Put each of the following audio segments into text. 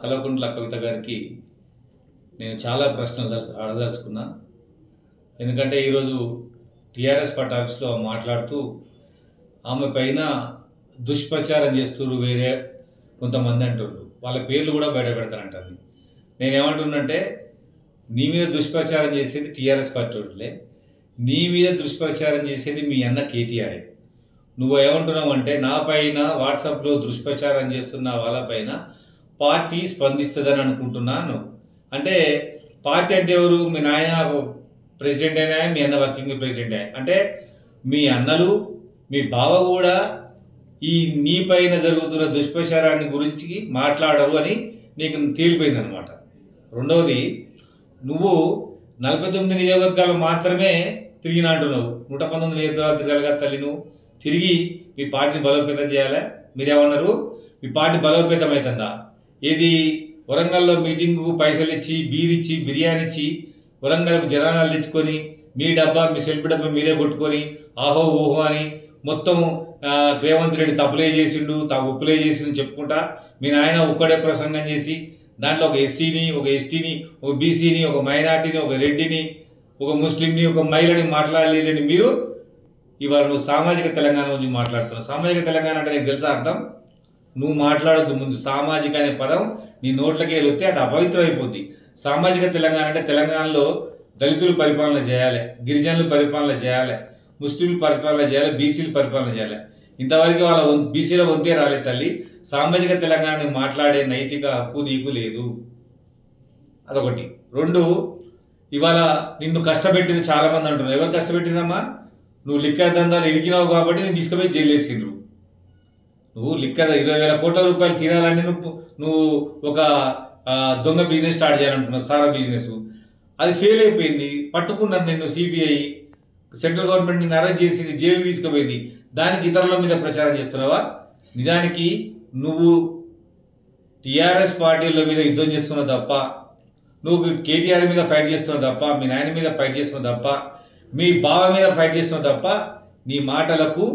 కల్వకుంట్ల కవిత గారికి నేను చాలా ప్రశ్నలు అడదలుచుకున్నా. ఎందుకంటే ఈరోజు టీఆర్ఎస్ పార్టీ ఆఫీస్లో మాట్లాడుతూ ఆమె పైన దుష్ప్రచారం చేస్తున్నారు వేరే కొంతమంది అంటున్నారు. వాళ్ళ పేర్లు కూడా బయట పెడతానంటారు. నేనేమంటున్నంటే, నీ మీద దుష్ప్రచారం చేసేది టీఆర్ఎస్ పార్టీ వాళ్ళే, నీ మీద దుష్ప్రచారం చేసేది మీ అన్న కేటీఆర్ఏ. నువ్వు ఏమంటున్నావు అంటే, నా పైన వాట్సాప్లో దుష్ప్రచారం చేస్తున్న వాళ్ళపైన పార్టీ స్పందిస్తుందని అనుకుంటున్నాను. అంటే పార్టీ అంటే ఎవరు? మీ నాయన ప్రెసిడెంట్ అయినా, మీ అన్న వర్కింగ్ ప్రెసిడెంట్ అయినా. అంటే మీ అన్నలు, మీ బావ కూడా ఈ నీ పైన జరుగుతున్న దుష్ప్రచారాన్ని గురించి మాట్లాడరు అని నీకు తేలిపోయిందనమాట. రెండవది, నువ్వు 49 నియోజకవర్గాలు మాత్రమే తిరిగినా అంటున్నావు. 119 నియోజకవర్గాలు తిరగలగా తల్లి. నువ్వు తిరిగి మీ పార్టీని బలోపేతం చేయాలా? మీరేమన్నారు? మీ పార్టీ బలోపేతం అవుతుందా? ఏది? వరంగల్లో మీటింగు పైసలు ఇచ్చి, బీరిచ్చి, బిర్యానీ ఇచ్చి, వరంగల్కు జనాలు తెచ్చుకొని, మీ డబ్బా, మీ సెల్ఫ్ డబ్బా మీరే కొట్టుకొని ఆహో ఓహో అని మొత్తం రేవంత్ రెడ్డి తప్పులే చేసిండు, ఉప్పులే చేసిండు చెప్పుకుంటా మీ నాయన ఒక్కడే ప్రసంగం చేసి దాంట్లో ఒక ఎస్సీని, ఒక ఎస్టీని, ఒక బీసీని, ఒక మైనార్టీని, ఒక రెడ్డిని, ఒక ముస్లింని, ఒక మహిళని మాట్లాడలేని మీరు ఇవాళ నువ్వు సామాజిక తెలంగాణ గురించి మాట్లాడుతున్నావు. సామాజిక తెలంగాణ అంటే నీకు తెలుసా అర్థం? నువ్వు మాట్లాడొద్దు. ముందు సామాజిక అనే పదం నీ నోట్లకి వస్తే అది అపవిత్రం అయిపోద్ది. సామాజిక తెలంగాణ అంటే తెలంగాణలో దళితులు పరిపాలన చేయాలి, గిరిజనులు పరిపాలన చేయాలి, ముస్లింలు పరిపాలన చేయాలి, బీసీలు పరిపాలన చేయాలి. ఇంతవరకు వాళ్ళ బీసీల వంతే రాలేదు తల్లి. సామాజిక తెలంగాణని మాట్లాడే నైతిక హక్కు నీకు లేదు. అదొకటి. రెండు, ఇవాళ నిన్ను కష్టపెట్టిన చాలామంది అంటున్నారు. ఎవరు కష్టపెట్టినమ్మా? నువ్వు లిక్కర్ దందాలు ఇరికినావు కాబట్టి నేను తీసుకుపోయి జైలు వేసిండ్రు. నువ్వు లిక్కర్ 20,000 కోట్ల రూపాయలు తినాలని నువ్వు ఒక దొంగ బిజినెస్ స్టార్ట్ చేయాలంటున్నావు, సారా బిజినెస్. అది ఫెయిల్ అయిపోయింది. పట్టుకున్నాను నిన్ను సిబిఐ, సెంట్రల్ గవర్నమెంట్ నిన్ను అరెస్ట్ చేసింది, జైలు తీసుకుపోయింది. దానికి ఇతరుల మీద ప్రచారం చేస్తున్నావా? నిజానికి నువ్వు టీఆర్ఎస్ పార్టీల మీద యుద్ధం చేస్తున్నావు తప్ప, నువ్వు కేటీఆర్ మీద ఫైట్ చేస్తున్నావు తప్ప, మీ నాయన మీద ఫైట్ చేస్తున్నావు తప్ప, మీ బావ మీద ఫైట్ చేస్తున్నావు తప్ప, నీ మాటలకు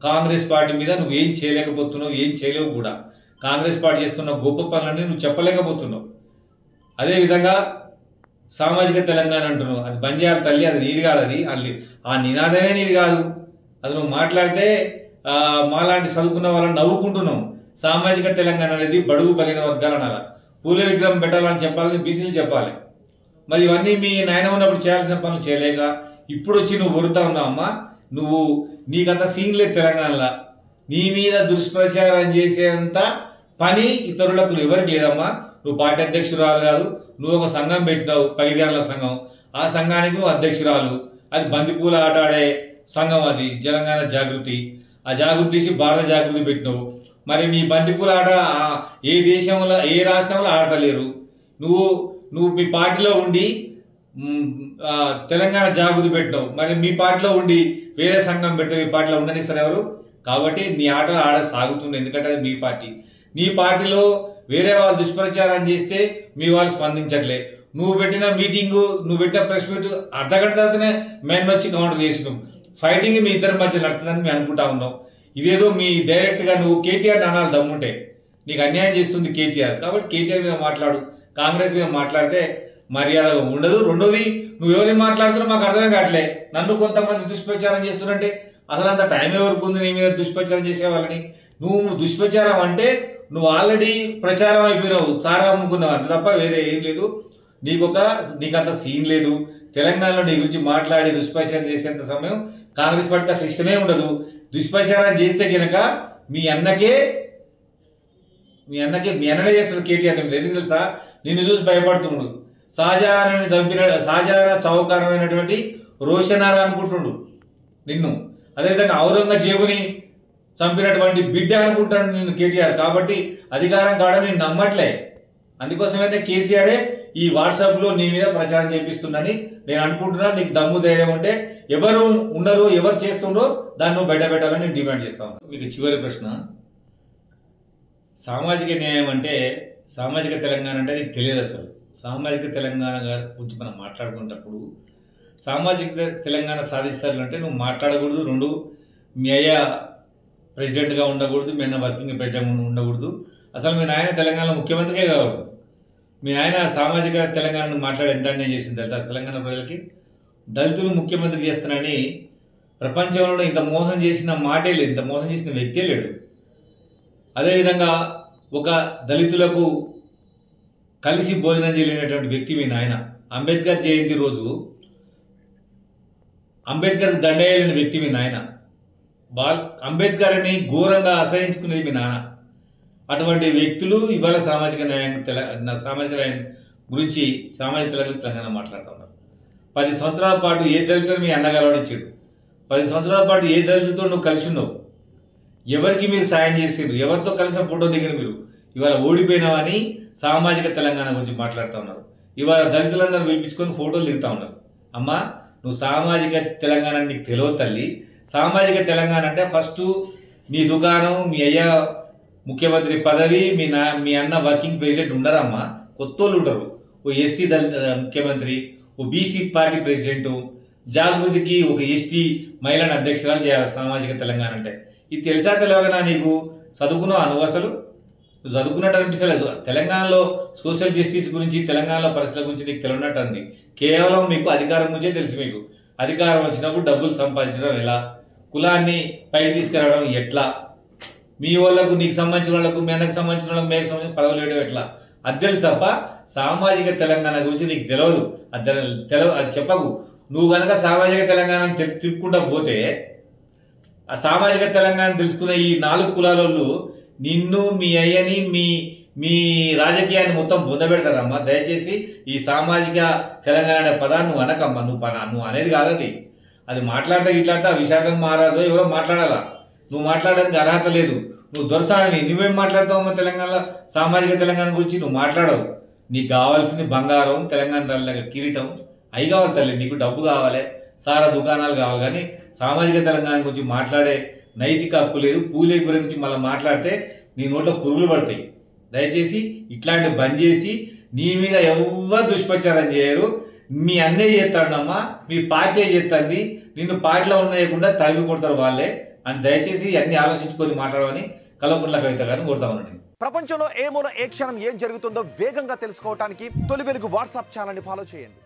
కాంగ్రెస్ పార్టీ మీద నువ్వేం చేయలేకపోతున్నావు, ఏం చేయలేవు కూడా. కాంగ్రెస్ పార్టీ చేస్తున్న గొప్ప పనులన్నీ నువ్వు చెప్పలేకపోతున్నావు. అదేవిధంగా సామాజిక తెలంగాణ అంటున్నావు. అది బంద్ చేయాలి తల్లి. అది నీది కాదు. అది ఆ నినాదమే నీది కాదు. అది నువ్వు మాట్లాడితే మాలాంటి చదువుకున్న వాళ్ళని నవ్వుకుంటున్నావు. సామాజిక తెలంగాణ అనేది బడుగు బలిన వర్గాలు అనాలి. పూల విగ్రహం పెట్టాలని చెప్పాలని బీసీలు చెప్పాలి. మరి ఇవన్నీ మీ నాయన ఉన్నప్పుడు చేయాల్సిన పనులు చేయలేక ఇప్పుడు వచ్చి నువ్వు ఒరుతా ఉన్నావమ్మా. నీకంత సీన్ లేదు తెలంగాణలో. నీ మీద దుష్ప్రచారం చేసేంత పని ఇతరులకు ఎవరికి లేదమ్మా. నువ్వు పార్టీ అధ్యక్షురాలు కాదు. నువ్వు ఒక సంఘం పెట్టినావు, పగిడ్యాల సంఘం. ఆ సంఘానికి నువ్వు అధ్యక్షురాలు. అది బంతిపూల ఆట ఆడే సంఘం. అది తెలంగాణ జాగృతి. ఆ జాగృతి తీసి భారత జాగృతి పెట్టినావు. మరి నీ బంతిపూల ఆట ఏ దేశంలో, ఏ రాష్ట్రంలో ఆడతలేరు. నువ్వు మీ పార్టీలో ఉండి తెలంగాణ జాగృతి పెట్టినావు. మరి మీ పార్టీలో ఉండి వేరే సంఘం పెడితే మీ పార్టీలో ఉండనిస్తారు ఎవరు? కాబట్టి నీ ఆటలు ఆడ సాగుతుంది. ఎందుకంటే అది మీ పార్టీ. నీ పార్టీలో వేరే వాళ్ళు దుష్ప్రచారం చేస్తే మీ వాళ్ళు స్పందించట్లే. నువ్వు పెట్టిన మీటింగు, నువ్వు పెట్టిన ప్రెస్ మీట్ అర్ధగంట తర్వాతనే మేము వచ్చి కౌంటర్ చేసినాం. ఫైటింగ్ మీ ఇద్దరి మధ్య నడుతుందని మేము అనుకుంటా ఉన్నాం. ఇదేదో మీ డైరెక్ట్గా నువ్వు కేటీఆర్ అనాలి దమ్ముంటే. నీకు అన్యాయం చేస్తుంది కేటీఆర్. కాబట్టి కేటీఆర్ మీద మాట్లాడు. కాంగ్రెస్ మీద మాట్లాడితే మర్యాద ఉండదు. రెండోది, నువ్వు ఎవరిని మాట్లాడుతున్నావు మాకు అర్థమే కావట్లే. నన్ను కొంతమంది దుష్ప్రచారం చేస్తున్నట్టే అసలు అంత టైం ఎవరికి ఉంది నీ మీద దుష్ప్రచారం చేసే వాళ్ళని? నువ్వు దుష్ప్రచారం అంటే నువ్వు ఆల్రెడీ ప్రచారం అయిపోయినావు, సారా అమ్ముకున్నావు, అంత తప్ప వేరే ఏం లేదు. నీకంత సీన్ లేదు. తెలంగాణలో నీ గురించి మాట్లాడి దుష్ప్రచారం చేసేంత సమయం కాంగ్రెస్ పార్టీకి అసలు ఇష్టమే ఉండదు. దుష్ప్రచారం చేస్తే కనుక మీ అన్ననే చేస్తాడు కేటీఆర్. ఎందుకు తెలుసా? నిన్ను చూసి భయపడుతున్నాడు. షాజహాన్ని చంపిన షాజహాన్ చౌకారమైనటువంటి రోషనారా అనుకుంటుండు నిన్ను. అదేవిధంగా ఔరంగజేబుని చంపినటువంటి బిడ్డ అనుకుంటాడు నిన్ను కేటీఆర్. కాబట్టి అధికారం కాడ నేను నమ్మట్లే. అందుకోసమైతే కేసీఆరే ఈ వాట్సాప్లో నీ మీద ప్రచారం చేపిస్తుందని నేను అనుకుంటున్నా. నీకు దమ్ము ధైర్యం ఉంటే ఎవరు ఉండరు, ఎవరు చేస్తుండ్రో దాన్ని నువ్వు బయట పెట్టాలని నేను డిమాండ్ చేస్తాను. మీకు చివరి ప్రశ్న, సామాజిక న్యాయం అంటే, సామాజిక తెలంగాణ అంటే నీకు తెలియదు అసలు. సామాజిక తెలంగాణ గురించి మనం మాట్లాడుకునేటప్పుడు సామాజిక తెలంగాణ సాధిస్తారంటే నువ్వు మాట్లాడకూడదు. రెండు, మీ అయ్య ప్రెసిడెంట్గా ఉండకూడదు, మీ అన్న వర్కింగ్ ప్రెసిడెంట్ ఉండకూడదు, అసలు మీ నాయన తెలంగాణలో ముఖ్యమంత్రికే కాకూడదు. మీ నాయన సామాజిక తెలంగాణను మాట్లాడి ఎంత అన్యాయం చేసింది తెలుసా తెలంగాణ ప్రజలకి. దళితులు ముఖ్యమంత్రి చేస్తున్నానని ప్రపంచంలో ఇంత మోసం చేసిన మాటే లేదు, ఇంత మోసం చేసిన వ్యక్తే లేడు. అదేవిధంగా ఒక దళితులకు కలిసి భోజనం చేయలేనటువంటి వ్యక్తి మీ నాయన. అంబేద్కర్ జయంతి రోజు అంబేద్కర్కి దండేయాలని వ్యక్తి మీ నాయన. అంబేద్కర్ని ఘోరంగా అసహించుకునేది మీ నాన్న. అటువంటి వ్యక్తులు ఇవాళ సామాజిక న్యాయం గురించి సామాజిక తెలంగాణ మాట్లాడుతూ ఉన్నారు. 10 సంవత్సరాల పాటు ఏ దళితులు మీ అన్నగారవనిచ్చాడు? 10 సంవత్సరాల పాటు ఏ దళితులతో నువ్వు కలిసి ఉన్నావు? ఎవరికి మీరు సాయం చేసిండ్రు? ఎవరితో కలిసి ఫోటో దిగిన మీరు? ఇవాళ ఓడిపోయినావని సామాజిక తెలంగాణ గురించి మాట్లాడుతూ ఉన్నారు. ఇవాళ దళితులందరూ పిలిపించుకొని ఫోటోలు దిగుతూ ఉన్నారు. అమ్మా, నువ్వు సామాజిక తెలంగాణ నీకు తెలియదు తల్లి. సామాజిక తెలంగాణ అంటే ఫస్ట్ నీ దుకాణం, మీ అయ్య ముఖ్యమంత్రి పదవి, మీ అన్న వర్కింగ్ ప్రెసిడెంట్ ఉండరమ్మా, కొత్తోళ్ళు ఉండరు. ఓ ఎస్సీ దళిత ముఖ్యమంత్రి, ఓ బీసీ పార్టీ ప్రెసిడెంటు, జాగృతికి ఒక ఎస్టీ మహిళను అధ్యక్షురాలు చేయాలి సామాజిక తెలంగాణ అంటే. ఇది తెలుసా తెలియకనా నీకు? చదువుకున్నావు నువ్వు? అసలు నువ్వు చదువుకున్నట్టు అనిపిస్తలేదు. తెలంగాణలో సోషల్ జస్టిస్ గురించి, తెలంగాణలో పరిస్థితుల గురించి నీకు తెలియనట్టు అంది. కేవలం మీకు అధికారం గురించే తెలుసు. మీకు అధికారం వచ్చినప్పుడు డబ్బులు సంపాదించడం ఎలా, కులాన్ని పైకి తీసుకురావడం ఎట్లా, మీ వాళ్ళకు, నీకు సంబంధించిన వాళ్ళకు, మీ అన్నకు సంబంధించిన వాళ్ళకు, మీకు సంబంధించిన పదవులు వేయడం ఎట్లా, అది తెలుసు తప్ప సామాజిక తెలంగాణ గురించి నీకు తెలియదు. అది చెప్పకు. నువ్వు కనుక సామాజిక తెలంగాణ తిప్పుకుంటా పోతే ఆ సామాజిక తెలంగాణ తెలుసుకున్న ఈ 4 కులాలోళ్ళు నిన్ను, మీ అయ్యని, మీ రాజకీయాన్ని మొత్తం బొందబెడతారమ్మా. దయచేసి ఈ సామాజిక తెలంగాణ అనే పదాన్ని నువ్వు అనకమ్మా. నువ్వు అనేది కాదు అది. అది మాట్లాడితే ఇట్లాడితే ఆ విశాఖం మహారాజు ఎవరో మాట్లాడాలా. నువ్వు మాట్లాడడానికి అర్హత లేదు. నువ్వు దొరసాని. నువ్వేం మాట్లాడతావమ్మా తెలంగాణలో సామాజిక తెలంగాణ గురించి? నువ్వు మాట్లాడవు. నీకు కావాల్సింది బంగారం, తెలంగాణ తల్లి కిరీటం అవి కావాలి తల్లి. నీకు డబ్బు కావాలి, సారా దుకాణాలు కావాలి. కానీ సామాజిక తెలంగాణ గురించి మాట్లాడే నైతిక హక్కు లేదు. పూలే గురించి మళ్ళీ మాట్లాడితే నీ నోట్లో పురుగులు పడతాయి. దయచేసి ఇట్లాంటి బంద్ చేసి, నీ మీద ఎవరు దుష్ప్రచారం చేయరు. మీ అన్నయ్య చేస్తాడమ్మా, మీ పార్టీ చేస్తుంది. నిన్ను పార్టీలో ఉండకుండా తరిమి కొడతారు వాళ్ళే అని. దయచేసి అన్ని ఆలోచించుకొని మాట్లాడమని కల్వకుంట్ల కవిత గారిని కోరుతా ఉన్నాను. ప్రపంచంలో ఏ మూల ఏ క్షణం ఏం జరుగుతుందో వేగంగా తెలుసుకోవడానికి తొలి వెలుగు వాట్సాప్ ఛానల్ని ఫాలో చేయండి.